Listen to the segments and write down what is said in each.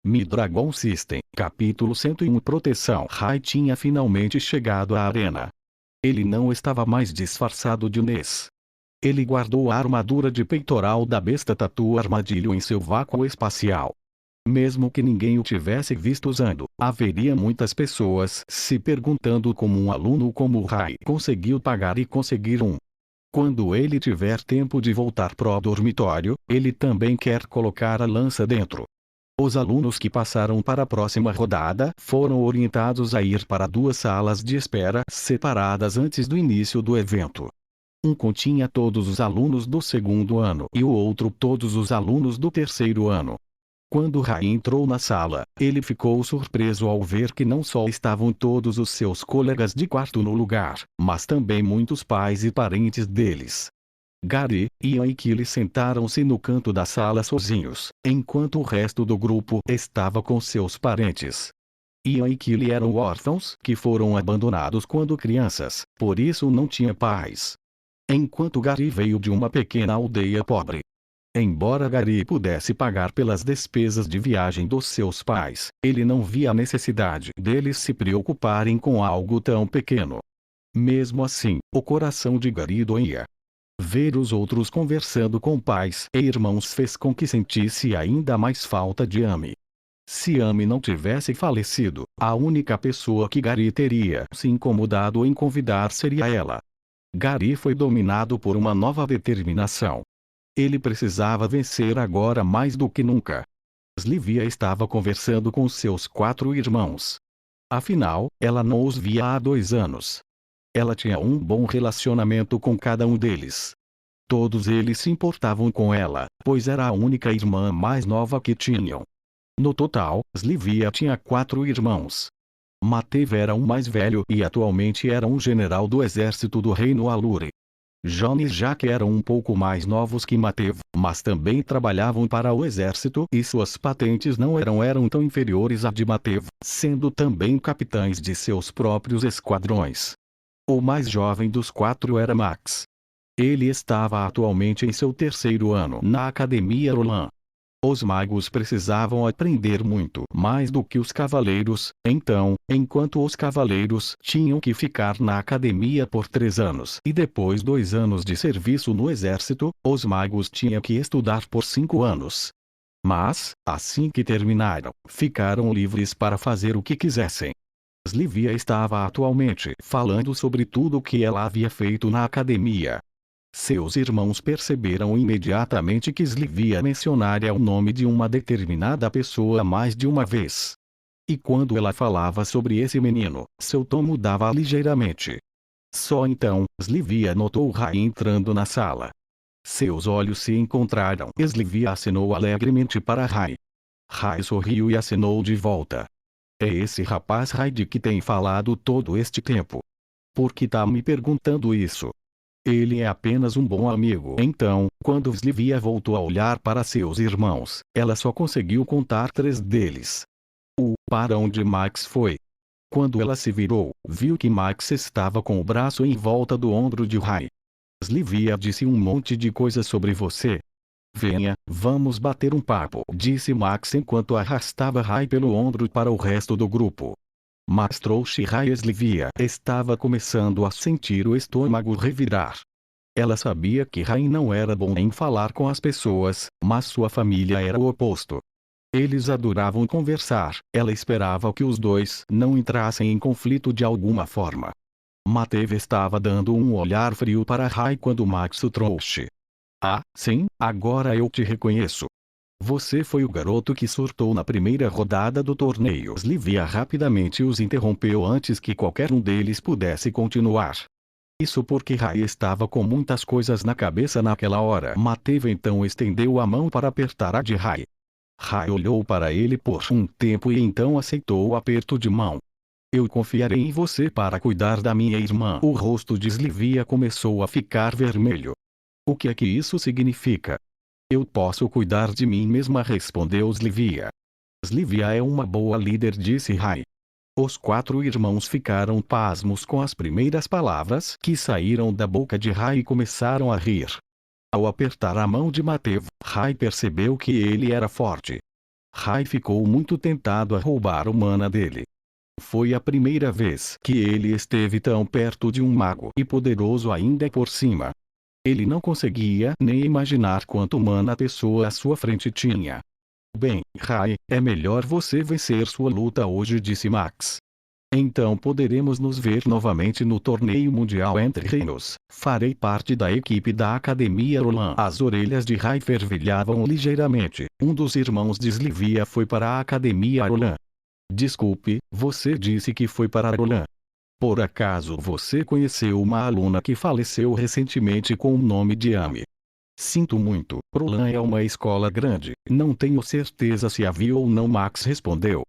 Mi-Dragon System, capítulo 101. Proteção. Rai tinha finalmente chegado à arena. Ele não estava mais disfarçado de Ness. Ele guardou a armadura de peitoral da besta Tatu Armadilho em seu vácuo espacial. Mesmo que ninguém o tivesse visto usando, haveria muitas pessoas se perguntando como um aluno como Rai conseguiu pagar e conseguir um. Quando ele tiver tempo de voltar pro dormitório, ele também quer colocar a lança dentro. Os alunos que passaram para a próxima rodada foram orientados a ir para 2 salas de espera separadas antes do início do evento. Um continha todos os alunos do 2º ano e o outro todos os alunos do 3º ano. Quando Rai entrou na sala, ele ficou surpreso ao ver que não só estavam todos os seus colegas de quarto no lugar, mas também muitos pais e parentes deles. Gary e Aikili sentaram-se no canto da sala sozinhos, enquanto o resto do grupo estava com seus parentes. Ian e Aikili eram órfãos que foram abandonados quando crianças, por isso não tinha pais. Enquanto Gary veio de uma pequena aldeia pobre. Embora Gary pudesse pagar pelas despesas de viagem dos seus pais, ele não via a necessidade deles se preocuparem com algo tão pequeno. Mesmo assim, o coração de Gary doía. Ver os outros conversando com pais e irmãos fez com que sentisse ainda mais falta de Amy. Se Amy não tivesse falecido, a única pessoa que Gary teria se incomodado em convidar seria ela. Gary foi dominado por uma nova determinação. Ele precisava vencer agora mais do que nunca. Slivia estava conversando com seus 4 irmãos. Afinal, ela não os via há 2 anos. Ela tinha um bom relacionamento com cada um deles. Todos eles se importavam com ela, pois era a única irmã mais nova que tinham. No total, Slivia tinha 4 irmãos. Matev era o mais velho e atualmente era um general do exército do reino Alure. John e Jack eram um pouco mais novos que Matev, mas também trabalhavam para o exército e suas patentes não eram tão inferiores à de Matev, sendo também capitães de seus próprios esquadrões. O mais jovem dos 4 era Max. Ele estava atualmente em seu 3º ano na Academia Roland. Os magos precisavam aprender muito mais do que os cavaleiros, então, enquanto os cavaleiros tinham que ficar na academia por 3 anos e depois 2 anos de serviço no exército, os magos tinham que estudar por 5 anos. Mas, assim que terminaram, ficaram livres para fazer o que quisessem. Slivia estava atualmente falando sobre tudo o que ela havia feito na academia. Seus irmãos perceberam imediatamente que Slivia mencionaria o nome de uma determinada pessoa mais de uma vez. E quando ela falava sobre esse menino, seu tom mudava ligeiramente. Só então, Slivia notou Rai entrando na sala. Seus olhos se encontraram. Slivia acenou alegremente para Rai. Rai sorriu e acenou de volta. É esse rapaz Rai de que tem falado todo este tempo. Por que tá me perguntando isso? Ele é apenas um bom amigo. Então, quando Slivia voltou a olhar para seus irmãos, ela só conseguiu contar 3 deles. Para onde Max foi? Quando ela se virou, viu que Max estava com o braço em volta do ombro de Rai. Slivia disse um monte de coisas sobre você. Venha, vamos bater um papo, disse Max enquanto arrastava Rai pelo ombro para o resto do grupo. Mas trouxe Rai. Slivia estava começando a sentir o estômago revirar. Ela sabia que Rai não era bom em falar com as pessoas, mas sua família era o oposto. Eles adoravam conversar, ela esperava que os dois não entrassem em conflito de alguma forma. Matev estava dando um olhar frio para Rai quando Max o trouxe. Ah, sim, agora eu te reconheço. Você foi o garoto que surtou na primeira rodada do torneio. Slivia rapidamente os interrompeu antes que qualquer um deles pudesse continuar. Isso porque Rai estava com muitas coisas na cabeça naquela hora. Matev então estendeu a mão para apertar a de Rai. Rai olhou para ele por um tempo e então aceitou o aperto de mão. Eu confiarei em você para cuidar da minha irmã. O rosto de Slivia começou a ficar vermelho. O que é que isso significa? Eu posso cuidar de mim mesma, respondeu Slivia. Slivia é uma boa líder, disse Rai. Os 4 irmãos ficaram pasmos com as primeiras palavras que saíram da boca de Rai e começaram a rir. Ao apertar a mão de Matev, Rai percebeu que ele era forte. Rai ficou muito tentado a roubar o mana dele. Foi a primeira vez que ele esteve tão perto de um mago e poderoso ainda por cima. Ele não conseguia nem imaginar quanto mana a pessoa à sua frente tinha. Bem, Rai, é melhor você vencer sua luta hoje, disse Max. Então poderemos nos ver novamente no torneio mundial entre reinos. Farei parte da equipe da Academia Roland. As orelhas de Rai fervilhavam ligeiramente. Um dos irmãos de Slivia foi para a Academia Roland. Desculpe, você disse que foi para Roland. Por acaso você conheceu uma aluna que faleceu recentemente com o nome de Amy? Sinto muito, Roland é uma escola grande, não tenho certeza se a viu ou não, Max respondeu.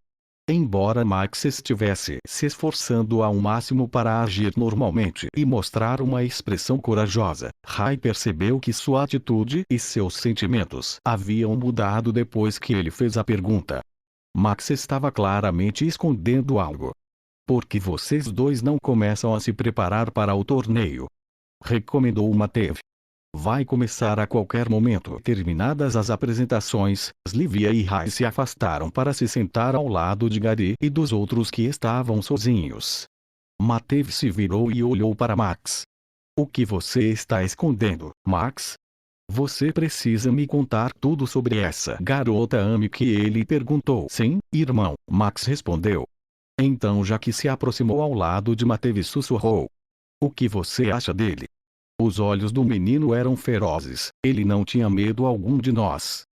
Embora Max estivesse se esforçando ao máximo para agir normalmente e mostrar uma expressão corajosa, Rai percebeu que sua atitude e seus sentimentos haviam mudado depois que ele fez a pergunta. Max estava claramente escondendo algo. Por que vocês dois não começam a se preparar para o torneio? Recomendou Matev. Vai começar a qualquer momento. Terminadas as apresentações, Slivia e Rai se afastaram para se sentar ao lado de Gary e dos outros que estavam sozinhos. Matev se virou e olhou para Max. O que você está escondendo, Max? Você precisa me contar tudo sobre essa garota Amy que ele perguntou. Sim, irmão, Max respondeu. Então já que se aproximou ao lado de Matev sussurrou. O que você acha dele? Os olhos do menino eram ferozes, ele não tinha medo algum de nós.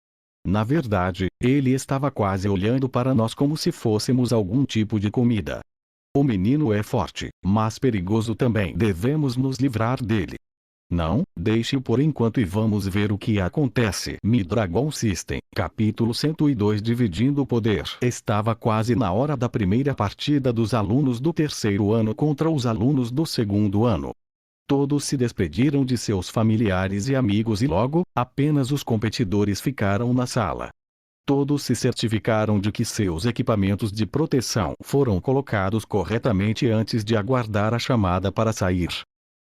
Na verdade, ele estava quase olhando para nós como se fôssemos algum tipo de comida. O menino é forte, mas perigoso também. Devemos nos livrar dele. Não, deixe-o por enquanto e vamos ver o que acontece. Mi-Dragon System, capítulo 102. Dividindo o poder. Estava quase na hora da primeira partida dos alunos do terceiro ano contra os alunos do segundo ano. Todos se despediram de seus familiares e amigos e logo, apenas os competidores ficaram na sala. Todos se certificaram de que seus equipamentos de proteção foram colocados corretamente antes de aguardar a chamada para sair.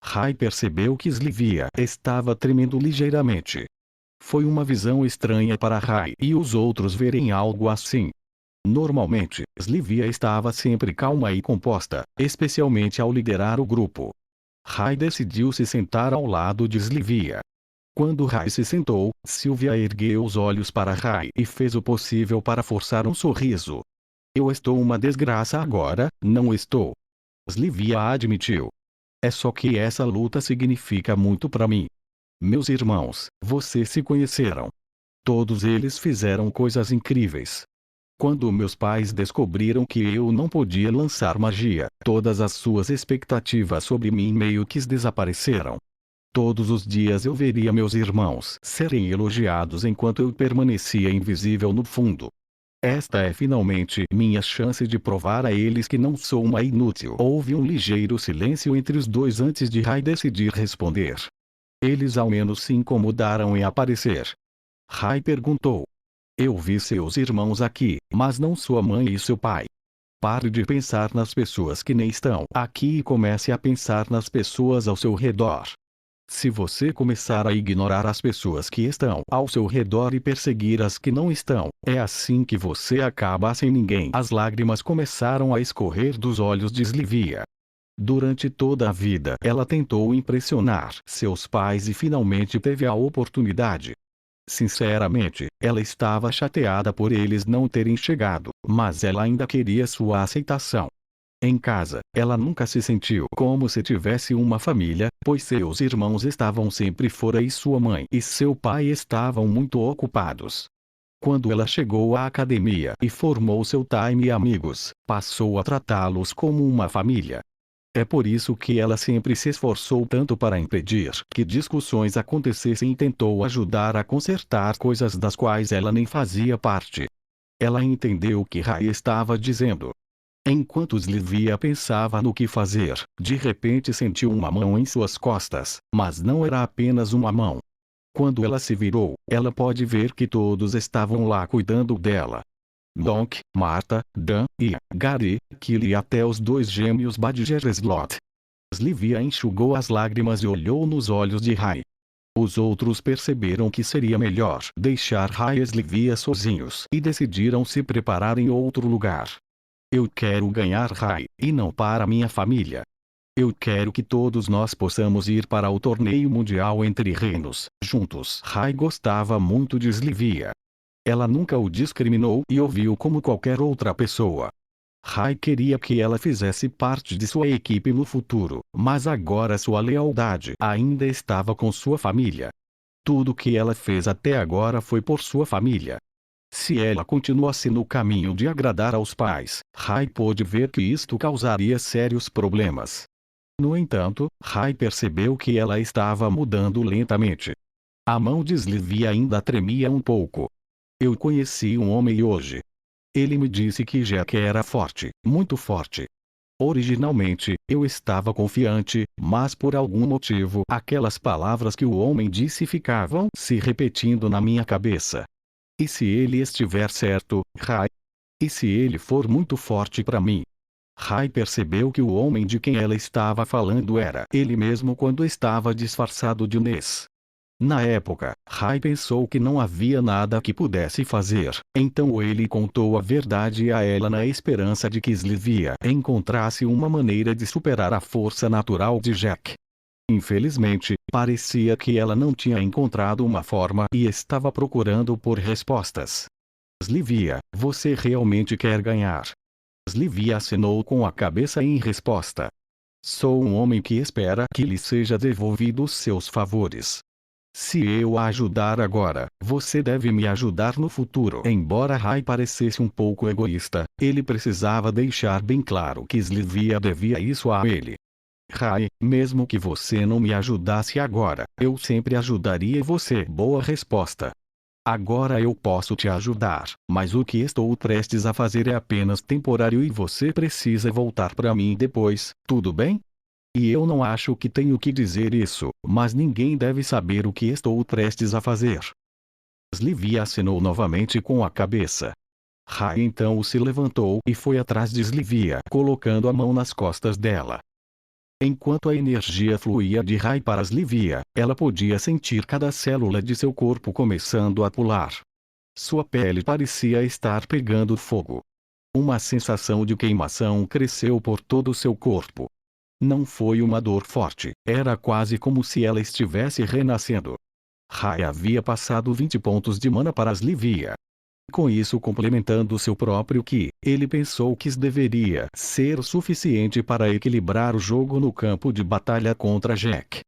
Rai percebeu que Slivia estava tremendo ligeiramente. Foi uma visão estranha para Rai e os outros verem algo assim. Normalmente, Slivia estava sempre calma e composta, especialmente ao liderar o grupo. Rai decidiu se sentar ao lado de Slivia. Quando Rai se sentou, Sylvia ergueu os olhos para Rai e fez o possível para forçar um sorriso. Eu estou uma desgraça agora, não estou? Slivia admitiu. É só que essa luta significa muito para mim. Meus irmãos, vocês se conheceram. Todos eles fizeram coisas incríveis. Quando meus pais descobriram que eu não podia lançar magia, todas as suas expectativas sobre mim meio que desapareceram. Todos os dias eu veria meus irmãos serem elogiados enquanto eu permanecia invisível no fundo. Esta é finalmente minha chance de provar a eles que não sou uma inútil. Houve um ligeiro silêncio entre os dois antes de Rai decidir responder. Eles ao menos se incomodaram em aparecer. Rai perguntou. Eu vi seus irmãos aqui, mas não sua mãe e seu pai. Pare de pensar nas pessoas que nem estão aqui e comece a pensar nas pessoas ao seu redor. Se você começar a ignorar as pessoas que estão ao seu redor e perseguir as que não estão, é assim que você acaba sem ninguém. As lágrimas começaram a escorrer dos olhos de Slivia. Durante toda a vida ela tentou impressionar seus pais e finalmente teve a oportunidade. Sinceramente, ela estava chateada por eles não terem chegado, mas ela ainda queria sua aceitação. Em casa, ela nunca se sentiu como se tivesse uma família, pois seus irmãos estavam sempre fora e sua mãe e seu pai estavam muito ocupados. Quando ela chegou à academia e formou seu time e amigos, passou a tratá-los como uma família. É por isso que ela sempre se esforçou tanto para impedir que discussões acontecessem e tentou ajudar a consertar coisas das quais ela nem fazia parte. Ela entendeu o que Rai estava dizendo. Enquanto Slivia pensava no que fazer, de repente sentiu uma mão em suas costas, mas não era apenas uma mão. Quando ela se virou, ela pôde ver que todos estavam lá cuidando dela. Donk, Marta, Dan e Gary, Killy e até os dois gêmeos Badger Slot. Slivia enxugou as lágrimas e olhou nos olhos de Rai. Os outros perceberam que seria melhor deixar Rai e Slivia sozinhos e decidiram se preparar em outro lugar. Eu quero ganhar Rai, e não para minha família. Eu quero que todos nós possamos ir para o torneio mundial entre reinos, juntos. Rai gostava muito de Slivia. Ela nunca o discriminou e o viu como qualquer outra pessoa. Rai queria que ela fizesse parte de sua equipe no futuro, mas agora sua lealdade ainda estava com sua família. Tudo que ela fez até agora foi por sua família. Se ela continuasse no caminho de agradar aos pais, Rai pôde ver que isto causaria sérios problemas. No entanto, Rai percebeu que ela estava mudando lentamente. A mão de Slivia ainda tremia um pouco. Eu conheci um homem hoje. Ele me disse que Jack era forte, muito forte. Originalmente, eu estava confiante, mas por algum motivo aquelas palavras que o homem disse ficavam se repetindo na minha cabeça. E se ele estiver certo, Rai? E se ele for muito forte para mim? Rai percebeu que o homem de quem ela estava falando era ele mesmo quando estava disfarçado de Ness. Na época, Rai pensou que não havia nada que pudesse fazer, então ele contou a verdade a ela na esperança de que Slivia encontrasse uma maneira de superar a força natural de Jack. Infelizmente, parecia que ela não tinha encontrado uma forma e estava procurando por respostas. Slivia, você realmente quer ganhar? Slivia acenou com a cabeça em resposta. Sou um homem que espera que lhe seja devolvido seus favores. Se eu a ajudar agora, você deve me ajudar no futuro. Embora Rai parecesse um pouco egoísta, ele precisava deixar bem claro que Slivia devia isso a ele. Rai, mesmo que você não me ajudasse agora, eu sempre ajudaria você. Boa resposta. Agora eu posso te ajudar, mas o que estou prestes a fazer é apenas temporário e você precisa voltar para mim depois, tudo bem? E eu não acho que tenho que dizer isso, mas ninguém deve saber o que estou prestes a fazer. Slivia acenou novamente com a cabeça. Rai então se levantou e foi atrás de Slivia, colocando a mão nas costas dela. Enquanto a energia fluía de Rai para Slivia, ela podia sentir cada célula de seu corpo começando a pular. Sua pele parecia estar pegando fogo. Uma sensação de queimação cresceu por todo o seu corpo. Não foi uma dor forte, era quase como se ela estivesse renascendo. Rai havia passado 20 pontos de mana para Slivia. Com isso complementando seu próprio Ki, ele pensou que isso deveria ser o suficiente para equilibrar o jogo no campo de batalha contra Jack.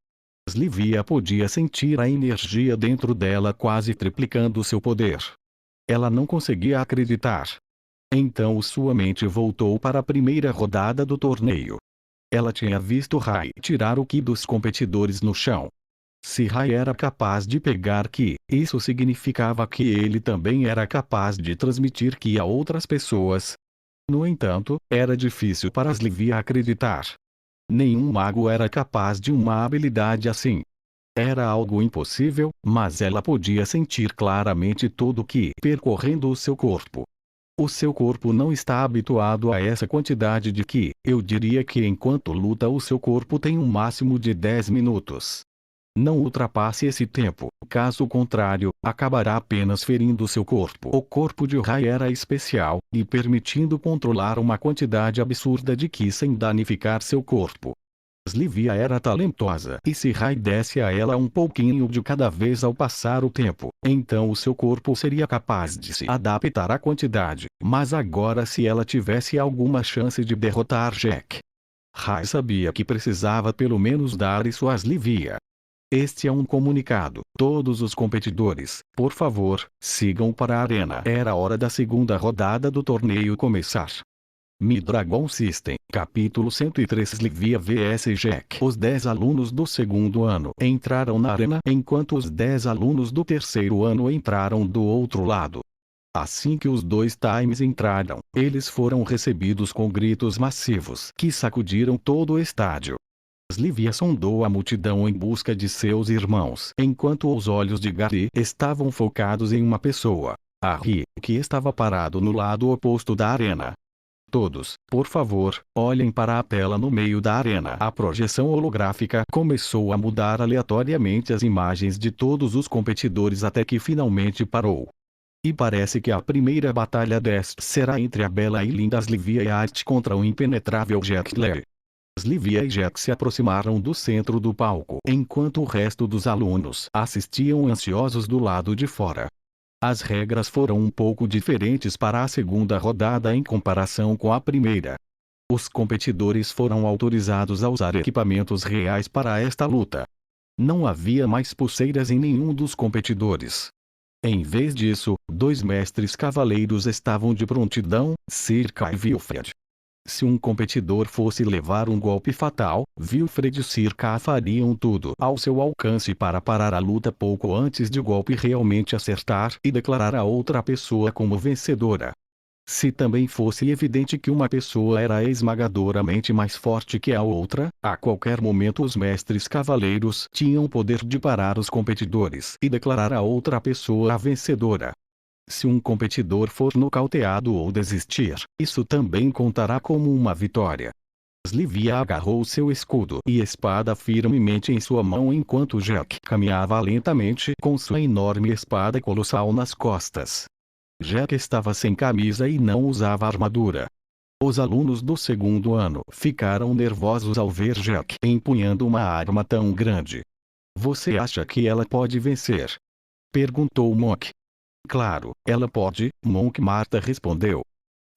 Slivia podia sentir a energia dentro dela quase triplicando seu poder. Ela não conseguia acreditar. Então sua mente voltou para a primeira rodada do torneio. Ela tinha visto Rai tirar o Ki dos competidores no chão. Se Rai era capaz de pegar Ki, isso significava que ele também era capaz de transmitir Ki a outras pessoas. No entanto, era difícil para Slivia acreditar. Nenhum mago era capaz de uma habilidade assim. Era algo impossível, mas ela podia sentir claramente todo o Ki percorrendo o seu corpo. O seu corpo não está habituado a essa quantidade de Ki. Eu diria que enquanto luta o seu corpo tem um máximo de 10 minutos. Não ultrapasse esse tempo, caso contrário, acabará apenas ferindo seu corpo. O corpo de Rai era especial, e permitindo controlar uma quantidade absurda de Ki sem danificar seu corpo. Slivia era talentosa, e se Rai desse a ela um pouquinho de cada vez ao passar o tempo, então o seu corpo seria capaz de se adaptar à quantidade, mas agora se ela tivesse alguma chance de derrotar Jack. Rai sabia que precisava pelo menos dar isso a Slivia. Este é um comunicado. Todos os competidores, por favor, sigam para a arena. Era hora da segunda rodada do torneio começar. Mi-Dragon System, capítulo 103 Slivia vs Jack. Os 10 alunos do segundo ano entraram na arena, enquanto os 10 alunos do terceiro ano entraram do outro lado. Assim que os dois times entraram, eles foram recebidos com gritos massivos que sacudiram todo o estádio. Slivia sondou a multidão em busca de seus irmãos, enquanto os olhos de Gary estavam focados em uma pessoa, Harry, que estava parado no lado oposto da arena. Todos, por favor, olhem para a tela no meio da arena. A projeção holográfica começou a mudar aleatoriamente as imagens de todos os competidores até que finalmente parou. E parece que a primeira batalha desta será entre a bela e linda Slivia e Art contra o impenetrável Jack Lee. Slivia e Jack se aproximaram do centro do palco, enquanto o resto dos alunos assistiam ansiosos do lado de fora. As regras foram um pouco diferentes para a segunda rodada em comparação com a primeira. Os competidores foram autorizados a usar equipamentos reais para esta luta. Não havia mais pulseiras em nenhum dos competidores. Em vez disso, 2 mestres cavaleiros estavam de prontidão, Circa e Wilfred. Se um competidor fosse levar um golpe fatal, Wilfred e Circa fariam tudo ao seu alcance para parar a luta pouco antes de o golpe realmente acertar e declarar a outra pessoa como vencedora. Se também fosse evidente que uma pessoa era esmagadoramente mais forte que a outra, a qualquer momento os mestres cavaleiros tinham o poder de parar os competidores e declarar a outra pessoa a vencedora. Se um competidor for nocauteado ou desistir, isso também contará como uma vitória. Slivia agarrou seu escudo e espada firmemente em sua mão enquanto Jack caminhava lentamente com sua enorme espada colossal nas costas. Jack estava sem camisa e não usava armadura. Os alunos do segundo ano ficaram nervosos ao ver Jack empunhando uma arma tão grande. Você acha que ela pode vencer? Perguntou Monk. Claro, ela pode, Monk. Marta respondeu.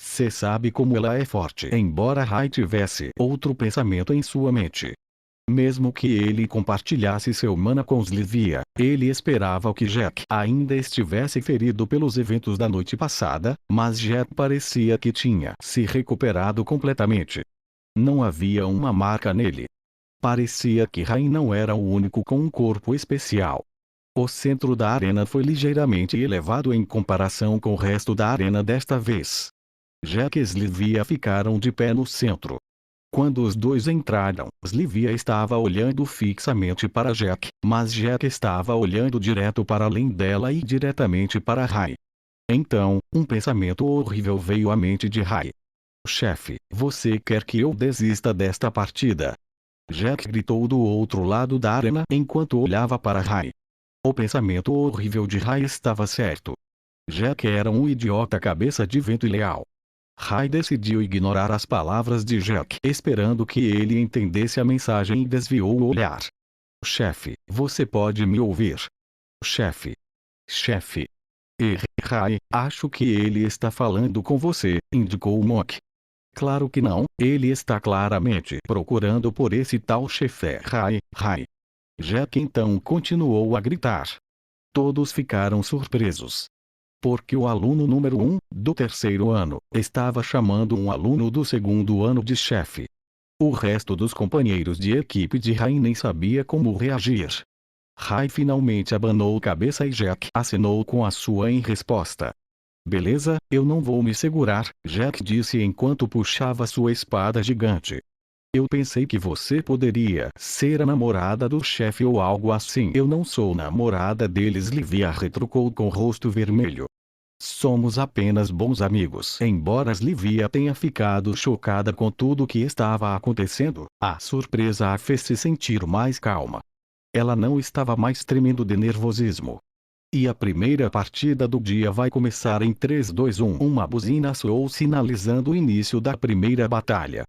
Cê sabe como ela é forte. Embora Rai tivesse outro pensamento em sua mente. Mesmo que ele compartilhasse seu mana com Slivia, ele esperava que Jack ainda estivesse ferido pelos eventos da noite passada, mas Jack parecia que tinha se recuperado completamente. Não havia uma marca nele. Parecia que Rai não era o único com um corpo especial. O centro da arena foi ligeiramente elevado em comparação com o resto da arena desta vez. Jack e Slivia ficaram de pé no centro. Quando os dois entraram, Slivia estava olhando fixamente para Jack, mas Jack estava olhando direto para além dela e diretamente para Rai. Então, um pensamento horrível veio à mente de Rai. Chefe, você quer que eu desista desta partida? Jack gritou do outro lado da arena enquanto olhava para Rai. O pensamento horrível de Rai estava certo. Jack era um idiota cabeça de vento e leal. Rai decidiu ignorar as palavras de Jack, esperando que ele entendesse a mensagem e desviou o olhar. Chefe, você pode me ouvir? Chefe. Chefe. Rai, acho que ele está falando com você, indicou Monk. Claro que não, ele está claramente procurando por esse tal chefe. Rai. Jack então continuou a gritar. Todos ficaram surpresos. Porque o aluno número 1, do terceiro ano, estava chamando um aluno do segundo ano de chefe. O resto dos companheiros de equipe de Rai nem sabia como reagir. Rai finalmente abanou a cabeça e Jack acenou com a sua em resposta. Beleza, eu não vou me segurar, Jack disse enquanto puxava sua espada gigante. Eu pensei que você poderia ser a namorada do chefe ou algo assim. Eu não sou namorada deles, Slivia retrucou com o rosto vermelho. Somos apenas bons amigos. Embora Slivia tenha ficado chocada com tudo o que estava acontecendo, a surpresa a fez se sentir mais calma. Ela não estava mais tremendo de nervosismo. E a primeira partida do dia vai começar em 3, 2, 1. Uma buzina soou sinalizando o início da primeira batalha.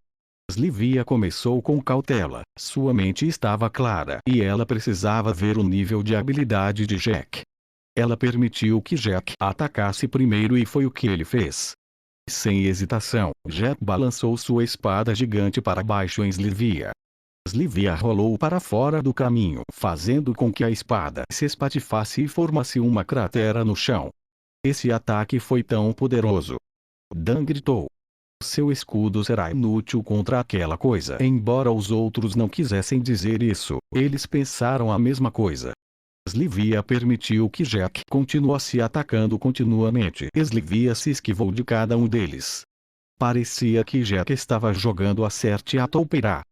Slivia começou com cautela, sua mente estava clara e ela precisava ver o nível de habilidade de Jack. Ela permitiu que Jack atacasse primeiro e foi o que ele fez. Sem hesitação, Jack balançou sua espada gigante para baixo em Slivia. Slivia rolou para fora do caminho, fazendo com que a espada se espatifasse e formasse uma cratera no chão. Esse ataque foi tão poderoso. Dan gritou. Seu escudo será inútil contra aquela coisa. Embora os outros não quisessem dizer isso, eles pensaram a mesma coisa. Slivia permitiu que Jack continuasse atacando continuamente. Slivia se esquivou de cada um deles. Parecia que Jack estava jogando acerte a toupeira.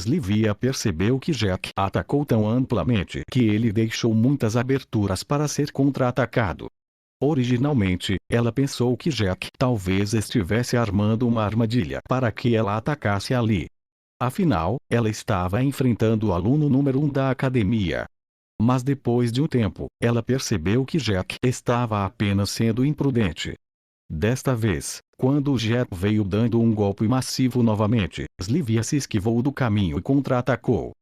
Slivia percebeu que Jack atacou tão amplamente que ele deixou muitas aberturas para ser contra-atacado. Originalmente, ela pensou que Jack talvez estivesse armando uma armadilha para que ela atacasse ali. Afinal, ela estava enfrentando o aluno número 1 da academia. Mas depois de um tempo, ela percebeu que Jack estava apenas sendo imprudente. Desta vez, quando Jack veio dando um golpe massivo novamente, Slivia se esquivou do caminho e contra-atacou.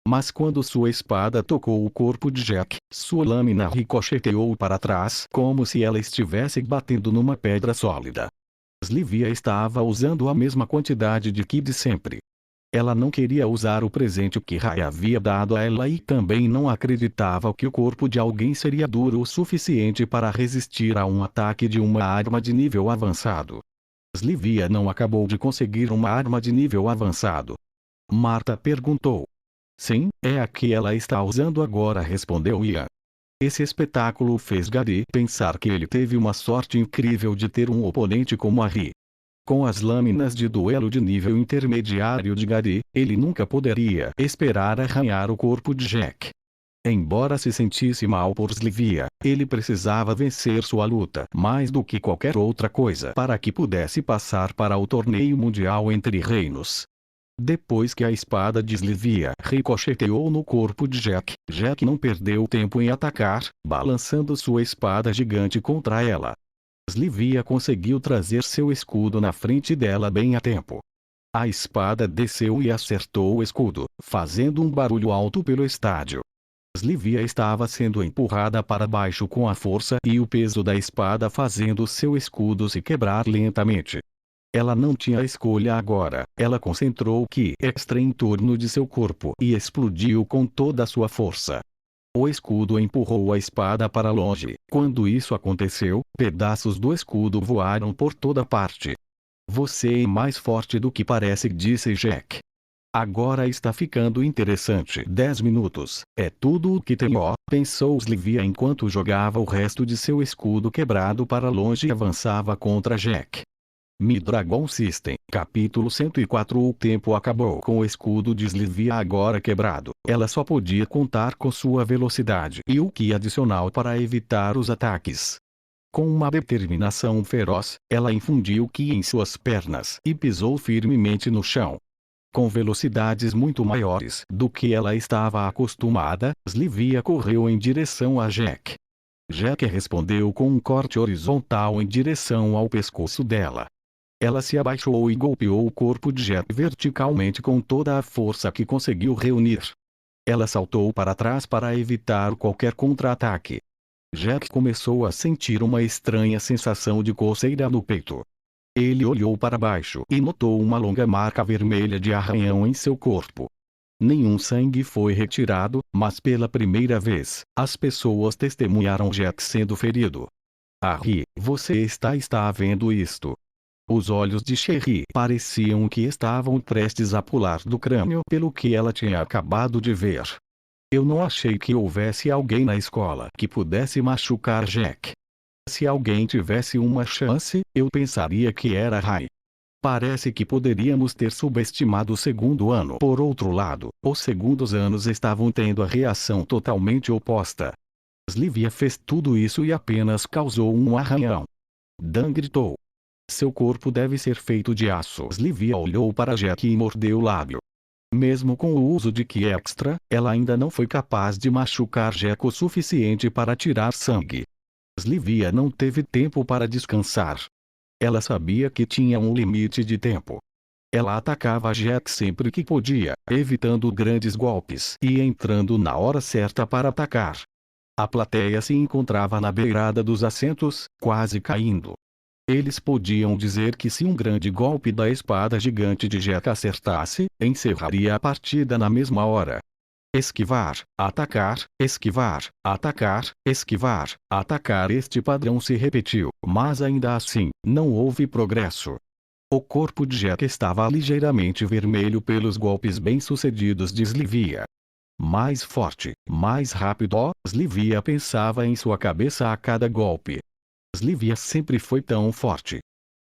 Mas quando sua espada tocou o corpo de Jack, sua lâmina ricocheteou para trás como se ela estivesse batendo numa pedra sólida. Slivia estava usando a mesma quantidade de ki de sempre. Ela não queria usar o presente que Rai havia dado a ela e também não acreditava que o corpo de alguém seria duro o suficiente para resistir a um ataque de uma arma de nível avançado. Slivia não acabou de conseguir uma arma de nível avançado. Marta perguntou. Sim, é a que ela está usando agora, respondeu Ian. Esse espetáculo fez Gary pensar que ele teve uma sorte incrível de ter um oponente como a Ri. Com as lâminas de duelo de nível intermediário de Gary, ele nunca poderia esperar arranhar o corpo de Jack. Embora se sentisse mal por Slivia, ele precisava vencer sua luta mais do que qualquer outra coisa para que pudesse passar para o torneio mundial entre reinos. Depois que a espada de Slivia ricocheteou no corpo de Jack, Jack não perdeu tempo em atacar, balançando sua espada gigante contra ela. Slivia conseguiu trazer seu escudo na frente dela bem a tempo. A espada desceu e acertou o escudo, fazendo um barulho alto pelo estádio. Slivia estava sendo empurrada para baixo com a força e o peso da espada fazendo seu escudo se quebrar lentamente. Ela não tinha escolha agora, ela concentrou o ki extra em torno de seu corpo e explodiu com toda a sua força. O escudo empurrou a espada para longe. Quando isso aconteceu, pedaços do escudo voaram por toda parte. Você é mais forte do que parece, disse Jack. Agora está ficando interessante. 10 minutos, é tudo o que tenho, pensou Slivia enquanto jogava o resto de seu escudo quebrado para longe e avançava contra Jack. Mi-Dragon System, capítulo 104. O tempo acabou com o escudo de Slivia agora quebrado. Ela só podia contar com sua velocidade e o ki adicional para evitar os ataques. Com uma determinação feroz, ela infundiu ki em suas pernas e pisou firmemente no chão. Com velocidades muito maiores do que ela estava acostumada, Slivia correu em direção a Jack. Jack respondeu com um corte horizontal em direção ao pescoço dela. Ela se abaixou e golpeou o corpo de Jack verticalmente com toda a força que conseguiu reunir. Ela saltou para trás para evitar qualquer contra-ataque. Jack começou a sentir uma estranha sensação de coceira no peito. Ele olhou para baixo e notou uma longa marca vermelha de arranhão em seu corpo. Nenhum sangue foi retirado, mas pela primeira vez, as pessoas testemunharam Jack sendo ferido. Harry, você está vendo isto? Os olhos de Sherry pareciam que estavam prestes a pular do crânio pelo que ela tinha acabado de ver. Eu não achei que houvesse alguém na escola que pudesse machucar Jack. Se alguém tivesse uma chance, eu pensaria que era Rai. Parece que poderíamos ter subestimado o segundo ano. Por outro lado, os segundos anos estavam tendo a reação totalmente oposta. Slivia fez tudo isso e apenas causou um arranhão. Dan gritou. Seu corpo deve ser feito de aço. Slivia olhou para Jack e mordeu o lábio. Mesmo com o uso de ki extra, ela ainda não foi capaz de machucar Jack o suficiente para tirar sangue. Slivia não teve tempo para descansar. Ela sabia que tinha um limite de tempo. Ela atacava Jack sempre que podia, evitando grandes golpes e entrando na hora certa para atacar. A plateia se encontrava na beirada dos assentos, quase caindo. Eles podiam dizer que se um grande golpe da espada gigante de Jack acertasse, encerraria a partida na mesma hora. Esquivar, atacar, esquivar, atacar, esquivar, atacar. Este padrão se repetiu, mas ainda assim, não houve progresso. O corpo de Jack estava ligeiramente vermelho pelos golpes bem-sucedidos de Slivia. Mais forte, mais rápido, Slivia pensava em sua cabeça a cada golpe. Slivia sempre foi tão forte?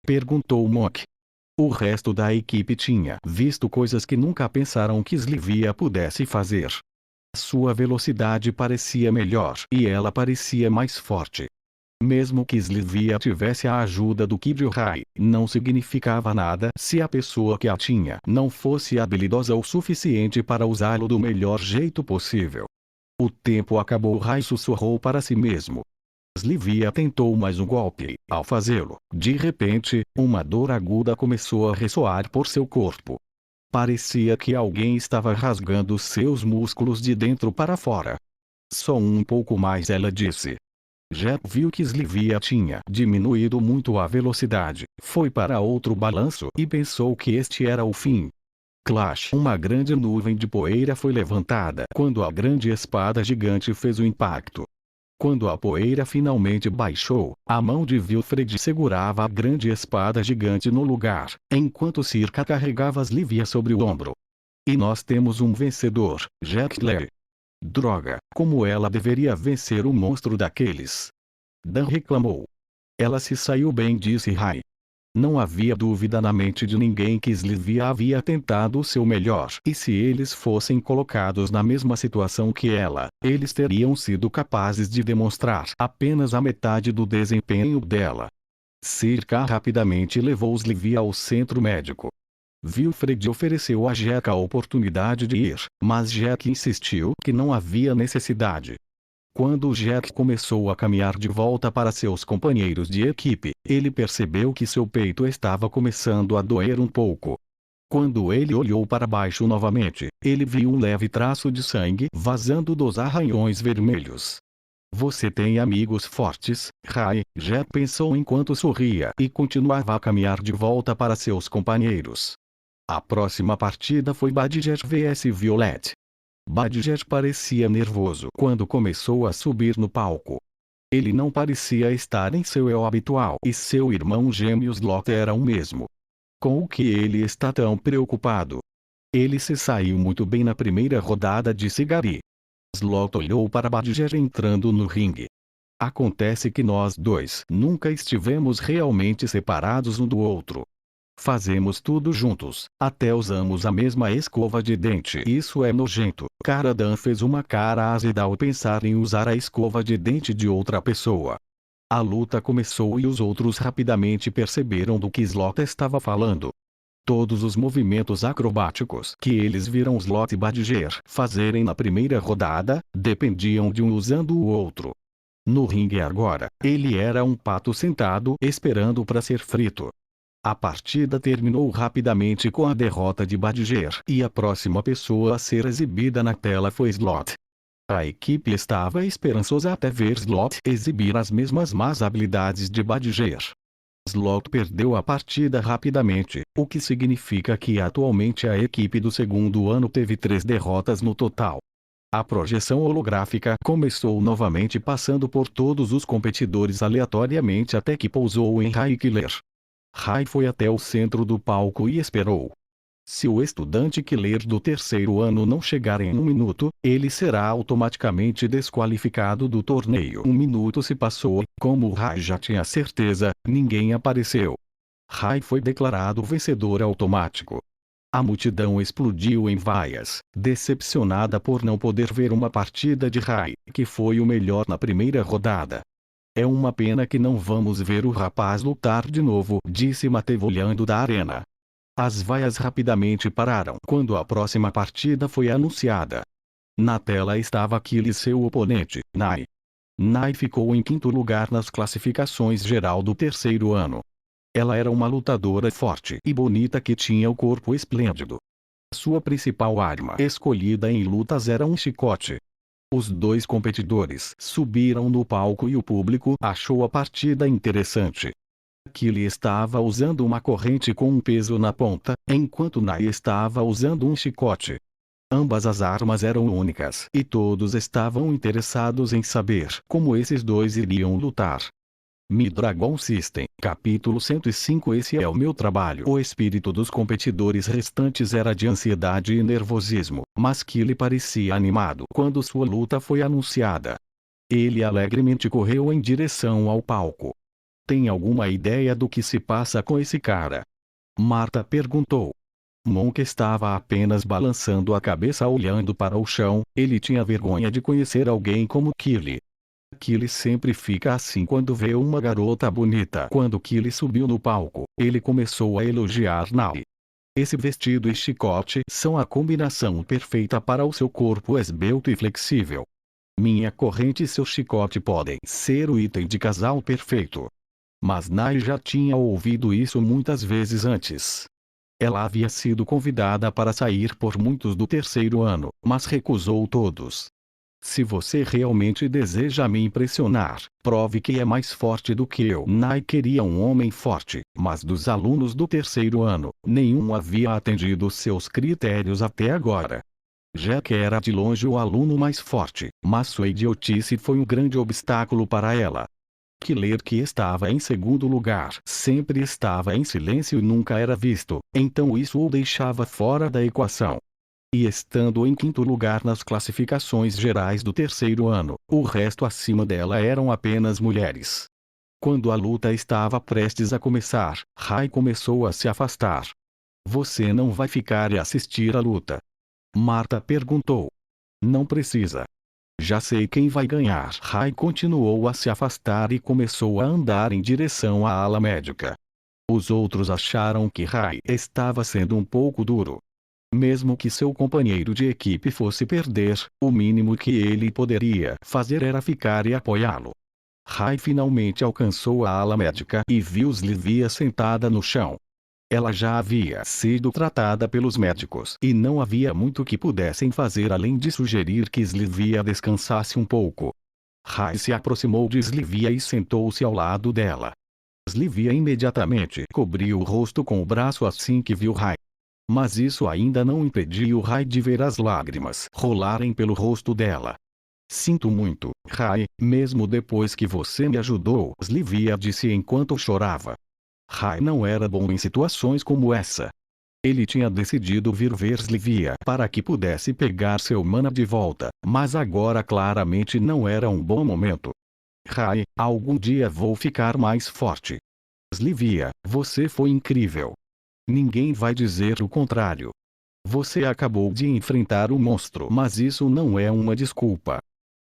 Perguntou Monk. O resto da equipe tinha visto coisas que nunca pensaram que Slivia pudesse fazer. Sua velocidade parecia melhor e ela parecia mais forte. Mesmo que Slivia tivesse a ajuda do Kid Rai, não significava nada se a pessoa que a tinha não fosse habilidosa o suficiente para usá-lo do melhor jeito possível. O tempo acabou. Rai sussurrou para si mesmo. Slivia tentou mais um golpe e, ao fazê-lo, de repente, uma dor aguda começou a ressoar por seu corpo. Parecia que alguém estava rasgando seus músculos de dentro para fora. Só um pouco mais, ela disse. Jack viu que Slivia tinha diminuído muito a velocidade, foi para outro balanço e pensou que este era o fim. Clash! Uma grande nuvem de poeira foi levantada quando a grande espada gigante fez o impacto. Quando a poeira finalmente baixou, a mão de Wilfred segurava a grande espada gigante no lugar, enquanto Circa carregava Slivia sobre o ombro. E nós temos um vencedor, Jack Lee. Droga, como ela deveria vencer um monstro daqueles? Dan reclamou. Ela se saiu bem, disse Rai. Não havia dúvida na mente de ninguém que Slivia havia tentado o seu melhor, e se eles fossem colocados na mesma situação que ela, eles teriam sido capazes de demonstrar apenas a metade do desempenho dela. Circa rapidamente levou Slivia ao centro médico. Wilfred ofereceu a Jack a oportunidade de ir, mas Jack insistiu que não havia necessidade. Quando Jack começou a caminhar de volta para seus companheiros de equipe, ele percebeu que seu peito estava começando a doer um pouco. Quando ele olhou para baixo novamente, ele viu um leve traço de sangue vazando dos arranhões vermelhos. Você tem amigos fortes, Rai, Jack pensou enquanto sorria e continuava a caminhar de volta para seus companheiros. A próxima partida foi Badger vs Violet. Badger parecia nervoso quando começou a subir no palco. Ele não parecia estar em seu eu habitual e seu irmão gêmeo Slot era o mesmo. Com o que ele está tão preocupado? Ele se saiu muito bem na primeira rodada, disse Gary. Slot olhou para Badger entrando no ringue. Acontece que nós dois nunca estivemos realmente separados um do outro. Fazemos tudo juntos, até usamos a mesma escova de dente. Isso é nojento. Cara, Dan fez uma cara ácida ao pensar em usar a escova de dente de outra pessoa. A luta começou e os outros rapidamente perceberam do que Slot estava falando. Todos os movimentos acrobáticos que eles viram Slot e Badger fazerem na primeira rodada, dependiam de um usando o outro. No ringue agora, ele era um pato sentado esperando para ser frito. A partida terminou rapidamente com a derrota de Badger, e a próxima pessoa a ser exibida na tela foi Slot. A equipe estava esperançosa até ver Slot exibir as mesmas más habilidades de Badger. Slot perdeu a partida rapidamente, o que significa que atualmente a equipe do segundo ano teve 3 derrotas no total. A projeção holográfica começou novamente passando por todos os competidores aleatoriamente até que pousou em Rai Killer. Rai foi até o centro do palco e esperou. Se o estudante Killer do terceiro ano não chegar em 1 minuto, ele será automaticamente desqualificado do torneio. 1 minuto se passou, como Rai já tinha certeza, ninguém apareceu. Rai foi declarado vencedor automático. A multidão explodiu em vaias, decepcionada por não poder ver uma partida de Rai, que foi o melhor na primeira rodada. É uma pena que não vamos ver o rapaz lutar de novo, disse Mateo olhando da arena. As vaias rapidamente pararam quando a próxima partida foi anunciada. Na tela estava Kill e seu oponente, Nai. Nai ficou em 5º lugar nas classificações geral do terceiro ano. Ela era uma lutadora forte e bonita que tinha o corpo esplêndido. Sua principal arma escolhida em lutas era um chicote. Os 2 competidores subiram no palco e o público achou a partida interessante. Killy estava usando uma corrente com um peso na ponta, enquanto Nai estava usando um chicote. Ambas as armas eram únicas e todos estavam interessados em saber como esses dois iriam lutar. Mi-Dragon System, capítulo 105. Esse é o meu trabalho. O espírito dos competidores restantes era de ansiedade e nervosismo, mas Killy parecia animado quando sua luta foi anunciada. Ele alegremente correu em direção ao palco. Tem alguma ideia do que se passa com esse cara? Marta perguntou. Monk estava apenas balançando a cabeça olhando para o chão, ele tinha vergonha de conhecer alguém como Killy. Kili sempre fica assim quando vê uma garota bonita. Quando Kili subiu no palco, ele começou a elogiar Nai. Esse vestido e chicote são a combinação perfeita para o seu corpo esbelto e flexível. Minha corrente e seu chicote podem ser o item de casal perfeito. Mas Nai já tinha ouvido isso muitas vezes antes. Ela havia sido convidada para sair por muitos do terceiro ano, mas recusou todos. Se você realmente deseja me impressionar, prove que é mais forte do que eu. Nai queria um homem forte, mas dos alunos do terceiro ano, nenhum havia atendido seus critérios até agora. Jack era de longe o aluno mais forte, mas sua idiotice foi um grande obstáculo para ela. Killer, que estava em segundo lugar, sempre estava em silêncio e nunca era visto, então isso o deixava fora da equação. E estando em quinto lugar nas classificações gerais do terceiro ano, o resto acima dela eram apenas mulheres. Quando a luta estava prestes a começar, Rai começou a se afastar. Você não vai ficar e assistir a luta? Marta perguntou. Não precisa. Já sei quem vai ganhar. Rai continuou a se afastar e começou a andar em direção à ala médica. Os outros acharam que Rai estava sendo um pouco duro. Mesmo que seu companheiro de equipe fosse perder, o mínimo que ele poderia fazer era ficar e apoiá-lo. Rai finalmente alcançou a ala médica e viu Slivia sentada no chão. Ela já havia sido tratada pelos médicos e não havia muito que pudessem fazer além de sugerir que Slivia descansasse um pouco. Rai se aproximou de Slivia e sentou-se ao lado dela. Slivia imediatamente cobriu o rosto com o braço assim que viu Rai. Mas isso ainda não impediu Rai de ver as lágrimas rolarem pelo rosto dela. Sinto muito, Rai, mesmo depois que você me ajudou, Slivia disse enquanto chorava. Rai não era bom em situações como essa. Ele tinha decidido vir ver Slivia para que pudesse pegar seu mana de volta, mas agora claramente não era um bom momento. Rai, algum dia vou ficar mais forte. Slivia, você foi incrível. Ninguém vai dizer o contrário. Você acabou de enfrentar um monstro, mas isso não é uma desculpa.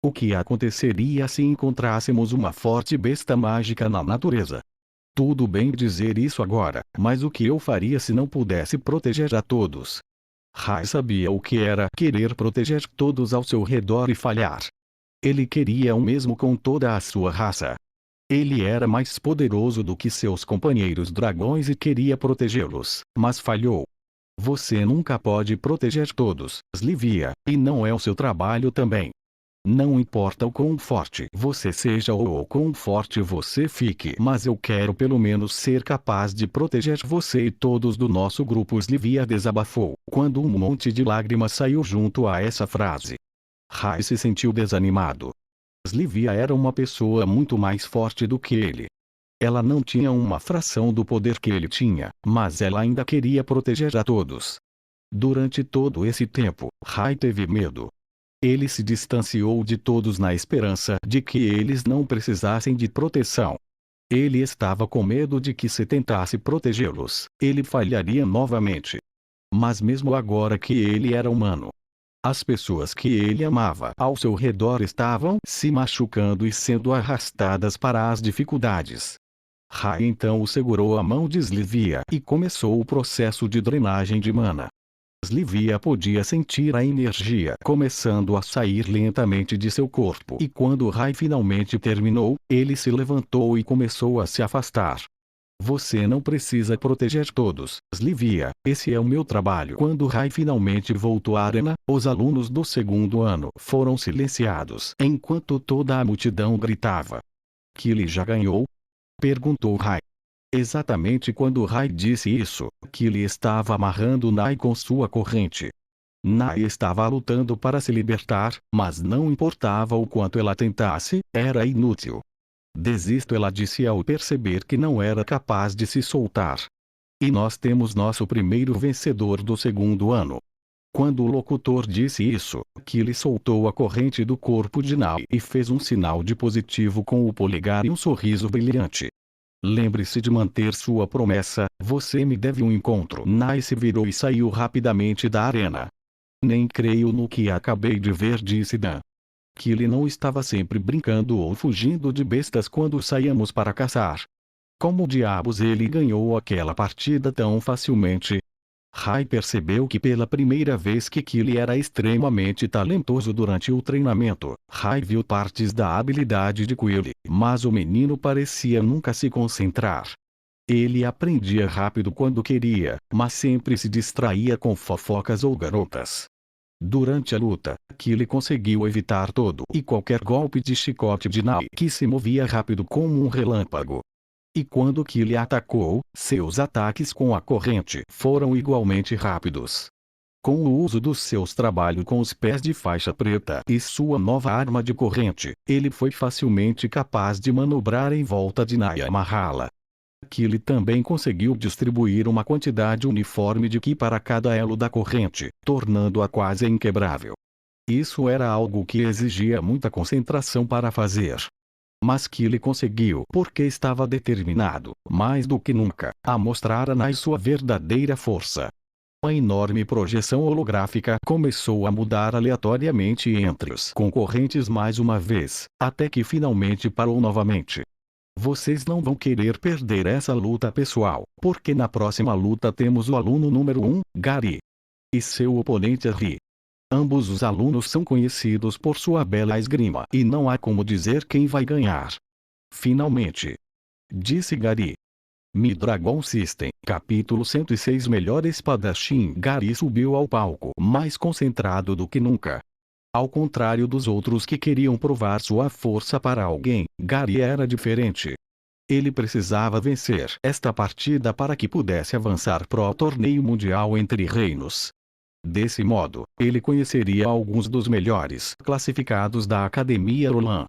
O que aconteceria se encontrássemos uma forte besta mágica na natureza? Tudo bem dizer isso agora, mas o que eu faria se não pudesse proteger a todos? Rai sabia o que era querer proteger todos ao seu redor e falhar. Ele queria o mesmo com toda a sua raça. Ele era mais poderoso do que seus companheiros dragões e queria protegê-los, mas falhou. Você nunca pode proteger todos, Slivia, e não é o seu trabalho também. Não importa o quão forte você seja ou o quão forte você fique, mas eu quero pelo menos ser capaz de proteger você e todos do nosso grupo. Slivia desabafou, quando um monte de lágrimas saiu junto a essa frase. Rai se sentiu desanimado. Slivia era uma pessoa muito mais forte do que ele. Ela não tinha uma fração do poder que ele tinha, mas ela ainda queria proteger a todos. Durante todo esse tempo, Rai teve medo. Ele se distanciou de todos na esperança de que eles não precisassem de proteção. Ele estava com medo de que se tentasse protegê-los, ele falharia novamente. Mas mesmo agora que ele era humano, as pessoas que ele amava ao seu redor estavam se machucando e sendo arrastadas para as dificuldades. Rai então segurou a mão de Slivia e começou o processo de drenagem de mana. Slivia podia sentir a energia começando a sair lentamente de seu corpo e quando Rai finalmente terminou, ele se levantou e começou a se afastar. Você não precisa proteger todos, Slivia, esse é o meu trabalho. Quando Rai finalmente voltou à arena, os alunos do segundo ano foram silenciados enquanto toda a multidão gritava. Kili já ganhou? Perguntou Rai. Exatamente quando Rai disse isso, Kili estava amarrando Nai com sua corrente. Nai estava lutando para se libertar, mas não importava o quanto ela tentasse, era inútil. Desisto, ela disse ao perceber que não era capaz de se soltar. E nós temos nosso primeiro vencedor do segundo ano. Quando o locutor disse isso, Kili soltou a corrente do corpo de Nai e fez um sinal de positivo com o polegar e um sorriso brilhante. Lembre-se de manter sua promessa, você me deve um encontro. Nai se virou e saiu rapidamente da arena. Nem creio no que acabei de ver, disse Dan. Killy não estava sempre brincando ou fugindo de bestas quando saíamos para caçar. Como diabos ele ganhou aquela partida tão facilmente? Rai percebeu que pela primeira vez que Killy era extremamente talentoso durante o treinamento. Rai viu partes da habilidade de Killy, mas o menino parecia nunca se concentrar. Ele aprendia rápido quando queria, mas sempre se distraía com fofocas ou garotas. Durante a luta, Killy conseguiu evitar todo e qualquer golpe de chicote de Nai, que se movia rápido como um relâmpago. E quando Killy atacou, seus ataques com a corrente foram igualmente rápidos. Com o uso dos seus trabalhos com os pés de faixa preta e sua nova arma de corrente, ele foi facilmente capaz de manobrar em volta de Naya Mahala. Killy também conseguiu distribuir uma quantidade uniforme de Ki para cada elo da corrente, tornando-a quase inquebrável. Isso era algo que exigia muita concentração para fazer. Mas Killy conseguiu porque estava determinado, mais do que nunca, a mostrar a Nai sua verdadeira força. A enorme projeção holográfica começou a mudar aleatoriamente entre os concorrentes mais uma vez, até que finalmente parou novamente. Vocês não vão querer perder essa luta pessoal, porque na próxima luta temos o aluno número 1, Gary. E seu oponente Ri. Ambos os alunos são conhecidos por sua bela esgrima e não há como dizer quem vai ganhar. Finalmente. Disse Gary. Mi-Dragon System, capítulo 106. Melhor espadachim. Gary subiu ao palco mais concentrado do que nunca. Ao contrário dos outros que queriam provar sua força para alguém, Gary era diferente. Ele precisava vencer esta partida para que pudesse avançar para o torneio mundial entre reinos. Desse modo, ele conheceria alguns dos melhores classificados da Academia Roland.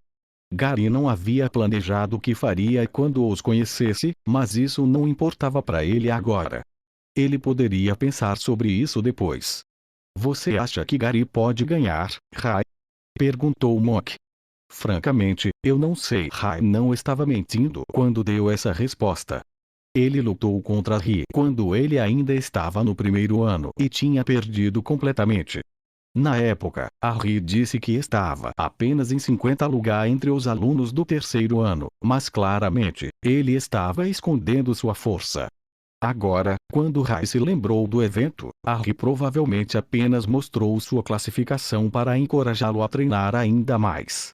Gary não havia planejado o que faria quando os conhecesse, mas isso não importava para ele agora. Ele poderia pensar sobre isso depois. Você acha que Gary pode ganhar, Rai? Perguntou Monk. Francamente, eu não sei. Rai não estava mentindo quando deu essa resposta. Ele lutou contra Ri quando ele ainda estava no primeiro ano e tinha perdido completamente. Na época, a Ri disse que estava apenas em 50 lugar entre os alunos do terceiro ano, mas claramente, ele estava escondendo sua força. Agora, quando Rai se lembrou do evento, a Ri provavelmente apenas mostrou sua classificação para encorajá-lo a treinar ainda mais.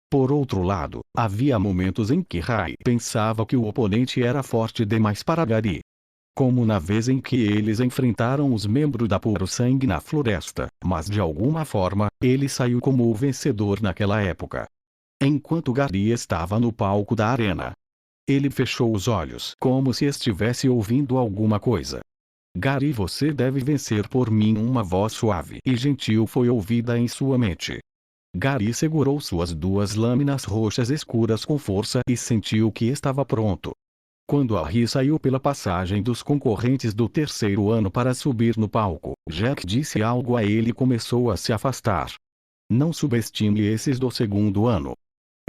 Por outro lado, havia momentos em que Rai pensava que o oponente era forte demais para Gary. Como na vez em que eles enfrentaram os membros da Puro Sangue na floresta, mas de alguma forma, ele saiu como o vencedor naquela época. Enquanto Gary estava no palco da arena, ele fechou os olhos como se estivesse ouvindo alguma coisa. Gary, você deve vencer por mim. Uma voz suave e gentil foi ouvida em sua mente. Gary segurou suas duas lâminas roxas escuras com força e sentiu que estava pronto. Quando a Ri saiu pela passagem dos concorrentes do terceiro ano para subir no palco, Jack disse algo a ele e começou a se afastar. Não subestime esses do segundo ano.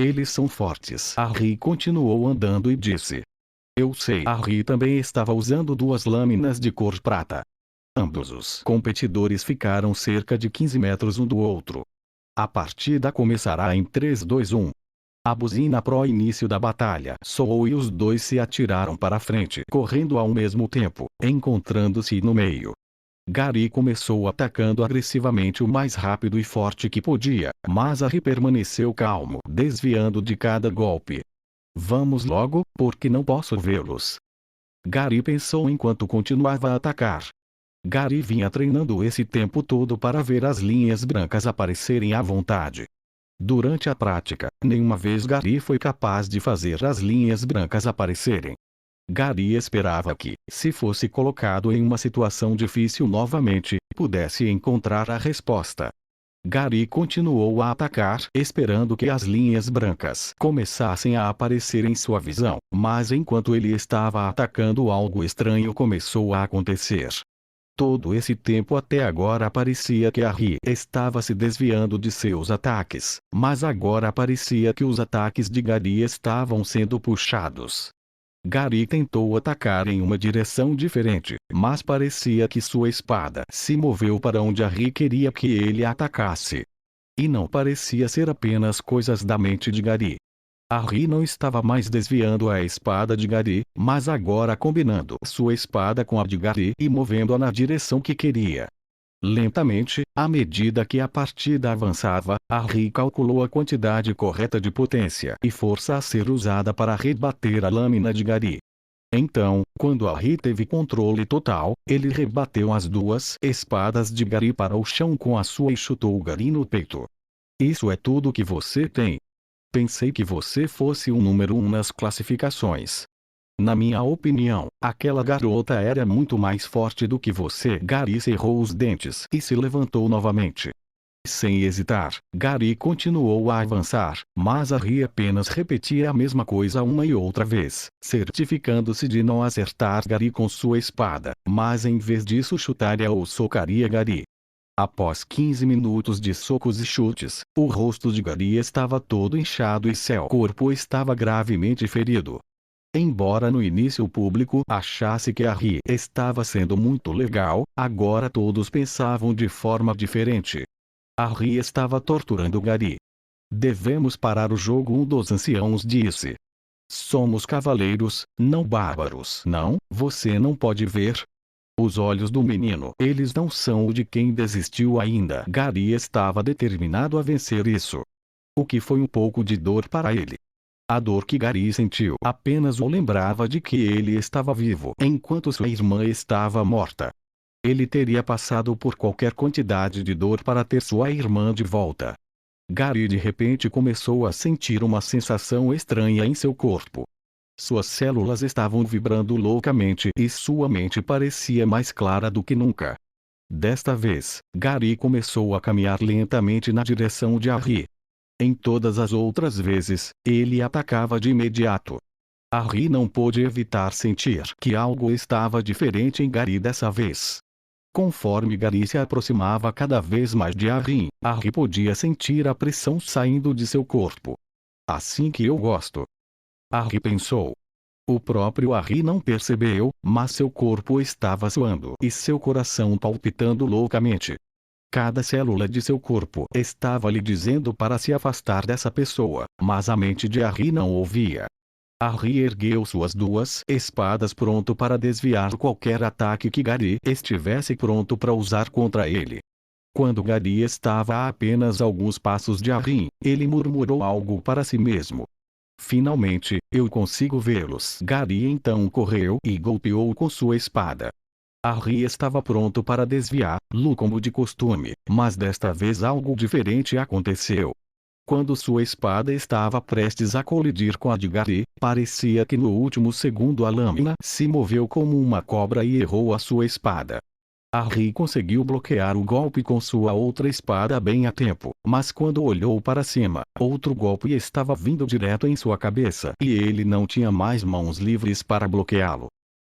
Eles são fortes. A Ri continuou andando e disse. Eu sei. A Ri também estava usando duas lâminas de cor prata. Ambos os competidores ficaram cerca de 15 metros um do outro. A partida começará em 3, 2, 1. A buzina pro início da batalha soou e os dois se atiraram para a frente, correndo ao mesmo tempo, encontrando-se no meio. Gary começou atacando agressivamente o mais rápido e forte que podia, mas Harry permaneceu calmo, desviando de cada golpe. Vamos logo, porque não posso vê-los. Gary pensou enquanto continuava a atacar. Gary vinha treinando esse tempo todo para ver as linhas brancas aparecerem à vontade. Durante a prática, nenhuma vez Gary foi capaz de fazer as linhas brancas aparecerem. Gary esperava que, se fosse colocado em uma situação difícil novamente, pudesse encontrar a resposta. Gary continuou a atacar, esperando que as linhas brancas começassem a aparecer em sua visão, mas enquanto ele estava atacando, algo estranho começou a acontecer. Todo esse tempo até agora parecia que a Ri estava se desviando de seus ataques, mas agora parecia que os ataques de Gary estavam sendo puxados. Gary tentou atacar em uma direção diferente, mas parecia que sua espada se moveu para onde a Ri queria que ele atacasse. E não parecia ser apenas coisas da mente de Gary. Harry não estava mais desviando a espada de Gary, mas agora combinando sua espada com a de Gary e movendo-a na direção que queria. Lentamente, à medida que a partida avançava, Harry calculou a quantidade correta de potência e força a ser usada para rebater a lâmina de Gary. Então, quando Harry teve controle total, ele rebateu as duas espadas de Gary para o chão com a sua e chutou Gary no peito. Isso é tudo que você tem. Pensei que você fosse o número 1 nas classificações. Na minha opinião, aquela garota era muito mais forte do que você. Gary cerrou os dentes e se levantou novamente. Sem hesitar, Gary continuou a avançar, mas Harry apenas repetia a mesma coisa uma e outra vez, certificando-se de não acertar Gary com sua espada, mas em vez disso chutaria ou socaria Gary. Após 15 minutos de socos e chutes, o rosto de Gary estava todo inchado e seu corpo estava gravemente ferido. Embora no início o público achasse que Harry estava sendo muito legal, agora todos pensavam de forma diferente. Harry estava torturando Gary. Devemos parar o jogo, um dos anciãos disse. Somos cavaleiros, não bárbaros. Não, você não pode ver? Os olhos do menino, eles não são o de quem desistiu ainda. Gary estava determinado a vencer isso. O que foi um pouco de dor para ele. A dor que Gary sentiu apenas o lembrava de que ele estava vivo enquanto sua irmã estava morta. Ele teria passado por qualquer quantidade de dor para ter sua irmã de volta. Gary de repente começou a sentir uma sensação estranha em seu corpo. Suas células estavam vibrando loucamente e sua mente parecia mais clara do que nunca. Desta vez, Gary começou a caminhar lentamente na direção de Harry. Em todas as outras vezes, ele atacava de imediato. Harry não pôde evitar sentir que algo estava diferente em Gary dessa vez. Conforme Gary se aproximava cada vez mais de Harry, Harry podia sentir a pressão saindo de seu corpo. Assim que eu gosto. Harry pensou. O próprio Harry não percebeu, mas seu corpo estava suando e seu coração palpitando loucamente. Cada célula de seu corpo estava lhe dizendo para se afastar dessa pessoa, mas a mente de Harry não ouvia. Harry ergueu suas duas espadas pronto para desviar qualquer ataque que Gary estivesse pronto para usar contra ele. Quando Gary estava a apenas alguns passos de Harry, ele murmurou algo para si mesmo. Finalmente, eu consigo vê-los. Gary então correu e golpeou com sua espada. Harry estava pronto para desviá-lo como de costume, mas desta vez algo diferente aconteceu. Quando sua espada estava prestes a colidir com a de Gary, parecia que no último segundo a lâmina se moveu como uma cobra e errou a sua espada. Harry conseguiu bloquear o golpe com sua outra espada bem a tempo, mas quando olhou para cima, outro golpe estava vindo direto em sua cabeça e ele não tinha mais mãos livres para bloqueá-lo.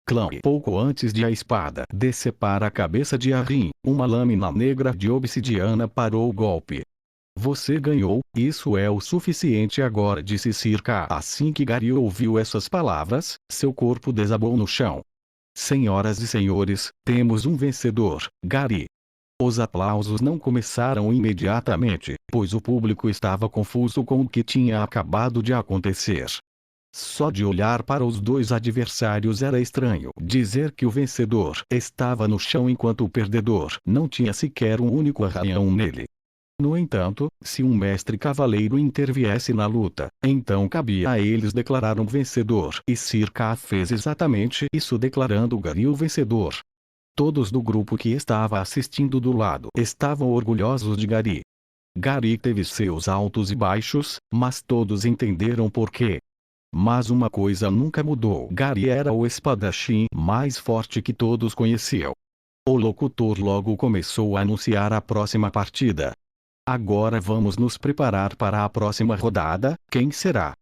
Clã. Pouco antes de a espada decepar a cabeça de Harry, uma lâmina negra de obsidiana parou o golpe. Você ganhou, isso é o suficiente agora, disse Circa. Assim que Gary ouviu essas palavras, seu corpo desabou no chão. Senhoras e senhores, temos um vencedor, Gary. Os aplausos não começaram imediatamente, pois o público estava confuso com o que tinha acabado de acontecer. Só de olhar para os dois adversários era estranho dizer que o vencedor estava no chão enquanto o perdedor não tinha sequer um único arranhão nele. No entanto, se um mestre cavaleiro interviesse na luta, então cabia a eles declarar um vencedor, e Circa fez exatamente isso, declarando Gary o vencedor. Todos do grupo que estava assistindo do lado estavam orgulhosos de Gary. Gary teve seus altos e baixos, mas todos entenderam por quê. Mas uma coisa nunca mudou. Gary era o espadachim mais forte que todos conheciam. O locutor logo começou a anunciar a próxima partida. Agora vamos nos preparar para a próxima rodada. Quem será?